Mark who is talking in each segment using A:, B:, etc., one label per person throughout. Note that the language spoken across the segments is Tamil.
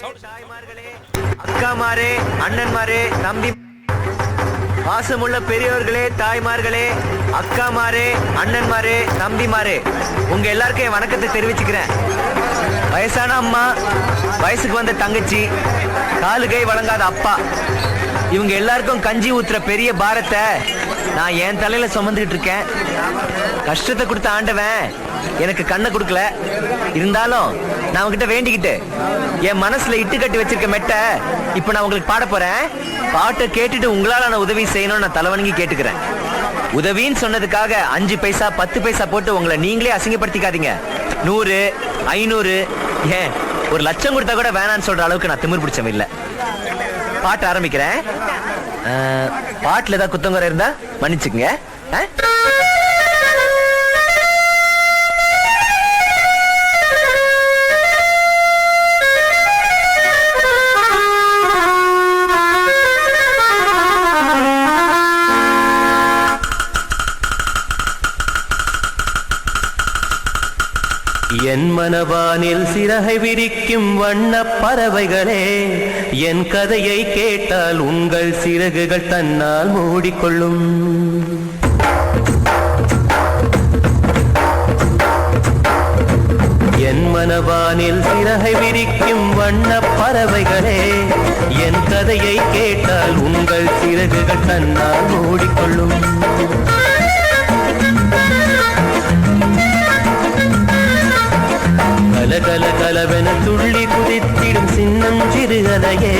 A: தாய்மார்களே, அக்காமாரே, அண்ணன்மாரே, தம்பி, பாசமுள்ள பெரியவர்களே, தாய்மார்களே, அக்காமாரே, அண்ணன்மாரே, தம்பிமாரே, உங்க எல்லாருக்கும் என் வணக்கத்தை தெரிவிச்சுக்கிறேன். வயசான அம்மா, வயசுக்கு வந்த தங்கச்சி, காலு கை வழங்காத அப்பா, இவங்க எல்லாருக்கும் கஞ்சி ஊத்துற பெரிய பாரத்தை நான் என் தலையில சுமந்துகிட்டு இருக்கேன். கஷ்டத்தை கொடுத்த ஆண்டவன் எனக்கு கண்ணை கொடுக்கல. இருந்தாலும் நான் உங்ககிட்ட வேண்டிக்கிட்டு என் மனசுல இட்டு கட்டி வச்சிருக்க மெட்டை இப்ப நான் உங்களுக்கு பாட போறேன். பாட்டை கேட்டுட்டு உங்களால நான் உதவி செய்யணும்னு நான் தலைவணங்கி கேட்டுக்கிறேன். உதவின்னு சொன்னதுக்காக 5 பைசா 10 பைசா போட்டு உங்களை நீங்களே அசிங்கப்படுத்திக்காதீங்க. 100, 500, ஏன் 1 லட்சம் கொடுத்தா கூட வேணான்னு சொல்ற அளவுக்கு நான் திமிர் பிடிச்சவன் இல்ல. பாட்டு ஆரம்பிக்கிறேன். பாட்டுல ஏதாவது குத்தங்குறை இருந்தா மன்னிச்சுக்கங்க.
B: என் மனவானில் சிறகை விரிக்கும் வண்ண பறவைகளே, என் கதையை கேட்டால் உங்கள் சிறகுகள் தன்னால் மூடிக்கொள்ளும். என் மனவானில் சிறகை விரிக்கும் வண்ண பறவைகளே, என் கதையை கேட்டால் உங்கள் சிறகுகள் தன்னால் மூடிக்கொள்ளும். கலகல கலவென துள்ளி குதித்திடும் சின்னம் சிறுகதையே,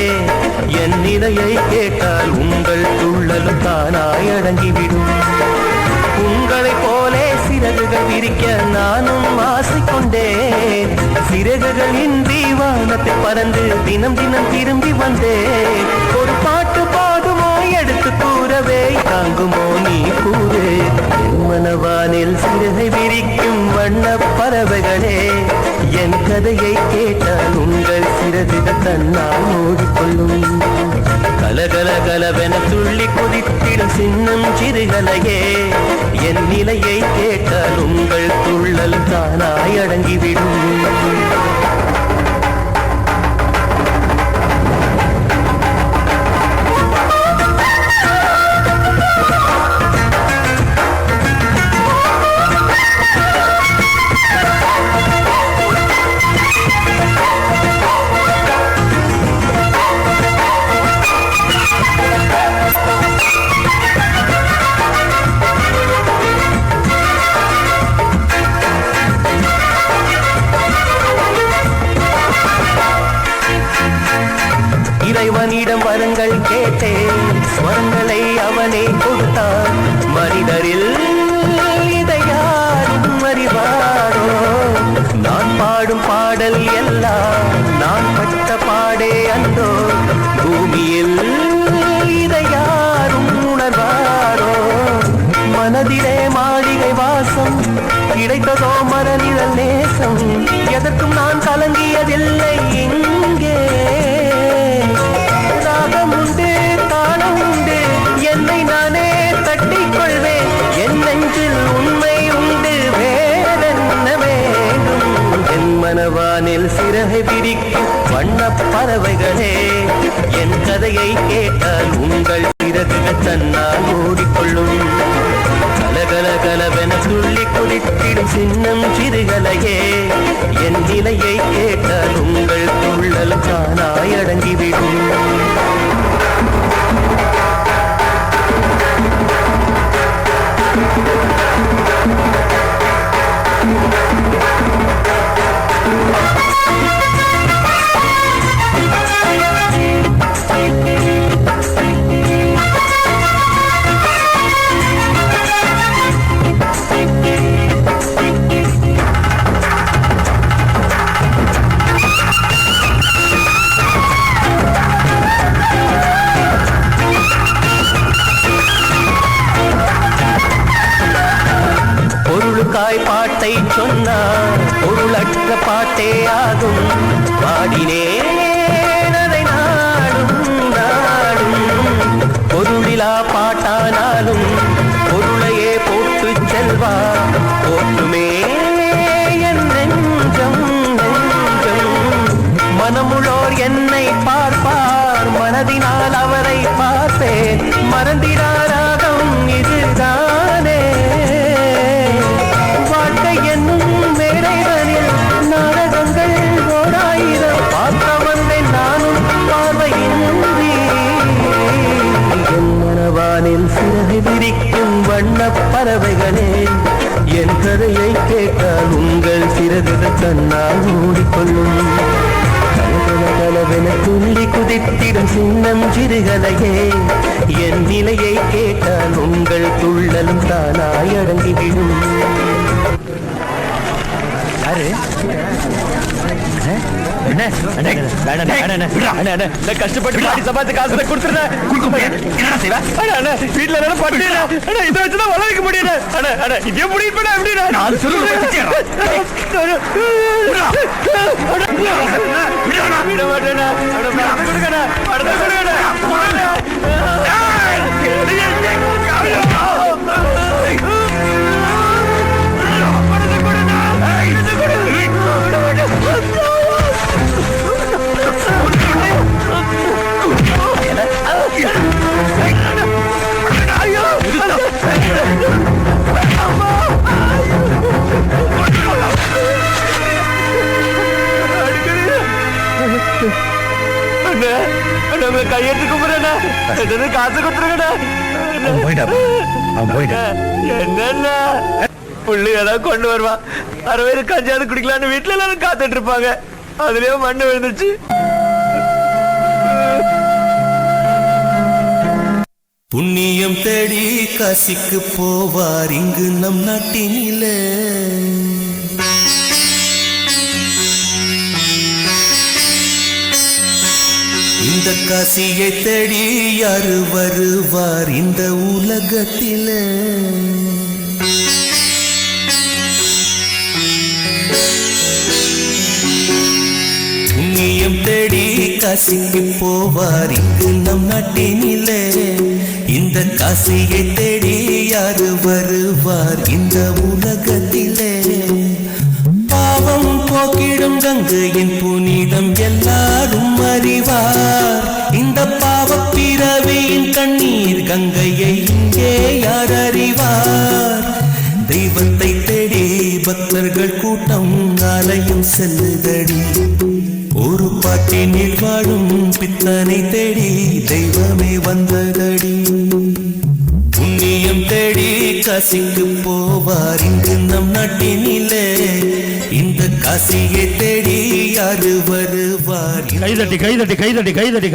B: என் நிலையை கேட்டால் உங்கள் துள்ளலும் தானாய் அடங்கிவிடும். உங்களைப் போலே சிறகுகள் விரிக்க நானும் ஆசைக்கொண்டேன். சிறகுகள் இன்றி வானத்தை பறந்து தினம் தினம் திரும்பி வந்தேன். ஒரு பாட்டு பாடுமோ எடுத்து கூறவே, தாங்குமோ நீ கூறு. என் மனவானில் சிறகை விரிக்கும் வண்ண பறவைகளே, என் கதையை கேட்டால் உங்கள் சிறகுகள் தன்னால் மூடிக்கொள்ளும். கலகல கலவென துள்ளி குதித்திடும் சின்னம் சிறுகலையே, என் நிலையை கேட்டால் உங்கள் துள்ளல் தானாய் அடங்கிவிடும். இறைவனிடம் வரங்கள் கேட்டேன், ஸ்வரங்களை அவனே கொடுத்தான். மனிதரில் இதை யாரும் அறிவாரோ? நான் பாடும் பாடல் எல்லாம் நான் பட்ட பாடே அன்றோ? பூமியில் இதை யாரும் உணர்வாரோ? மனதிலே மாளிகை வாசம் கிடைத்ததோ மரநிழல் நேசம்? எதற்கும் நான் கலங்கியதில்லை இங்கே. ராகம் உண்டு, தாளம் உண்டு, என்னை நானே தட்டிக் கொள்வேன். என் நெஞ்சில் உண்மை உண்டு, வேறென்ன வேண்டும்? என் மனவானில் சிறகை விரிக்கும் வண்ண பறவைகளே, என் கதையை கேட்டால் உங்கள் சிறகுகள் தன்னால் மூடிக்கொள்ளும். கலகல கலவென துள்ளி குதித்திடும் சின்னம் சிறுகலையே, என் நிலையை கேட்டால் உங்கள் துள்ளல் தானாய் அடங்கிவிடும். பாட்டை சொன்னார் பொருளற்ற பாட்டே ஆகும். பாடினேன் அதை நாடும் நாடும். பொருளிலா பாட்டானாலும் பொருளையே போட்டு செல்வா போட்டுமே என் நெஞ்சம் நெஞ்சம். மனமுள்ளோர் என்னை பார்ப்பார், மனதினால் அவரை பார்ப்பேன், மறந்திடாராகம் இதுதானே. வாழ்க்கை என்னும் மேடைகளில் நாடகங்கள் ஓராயிரம் பார்க்க வந்தேன் நானும் பார்வையின்றி. என் மனவானில் சிறகு விரிக்கும் வண்ணப் பறவைகளே, என் கதையை கேட்டால் உங்கள் சிறகுகள் தன்னால் மூடிக்கொள்ளும். கலவென துள்ளி குதித்திடும் சின்னம் சிறுகலையே, என் நிலையை கேட்டால் உங்கள் துள்ளலும் தானாய் அடங்கிவிடும்.
A: யாரு? கஷ்டப்பட்டு பாடி சம்பாதிச்ச காசுல கொடுத்துருந்தேன். வீட்டுல பட்டு இதை வச்சுதான் வள வைக்க முடியல. இதே முடியும் விட மாட்டேனா? கொடுக்கணா படத்தை கொடுக்கணா. கையெழுத்து கும்பிடுறா, காசு கொடுத்துருங்கண்ணா. என்ன புள்ளி ஏதாவது கொண்டு வருவான், 60 கஞ்சாவது குடிக்கலான்னு வீட்டுல எல்லாரும் காத்துட்டு இருப்பாங்க. அதுலயே மண்ணு விழுந்துச்சு.
B: புண்ணியம் தேடி காசிக்கு போவார் இங்கு நம் நாட்டினிலே. இந்த காசியை தேடி யாரு வருவார் இந்த உலகத்திலே. புண்ணியம் தேடி காசிக்கு போவார் இங்கு நம் நாட்டினிலே. இந்த காசியை தேடி யாரு வருவார் இந்த உலகத்திலே. பாவம் போக்கிடும் கங்கையின் புனிதம் எல்லாரும் அறிவார். இந்த பாவ பிறவியின் கண்ணீர் கங்கையை இங்கே யார் அறிவார். தெய்வத்தை தேடி பக்தர்கள் கூட்டம் ஆலயம் செல்லுதடி. ஒரு பாட்டினில் வாழும் பித்தனை தேடி தெய்வமே வந்ததடி. புண்ணியம் தேடி காசிக்கு போவார் இங்கு நம் நாட்டினிலே. இந்த காசியை தேடி யாரு வருவார். கைதட்டி கைதட்டி கைதட்டி கைதட்டி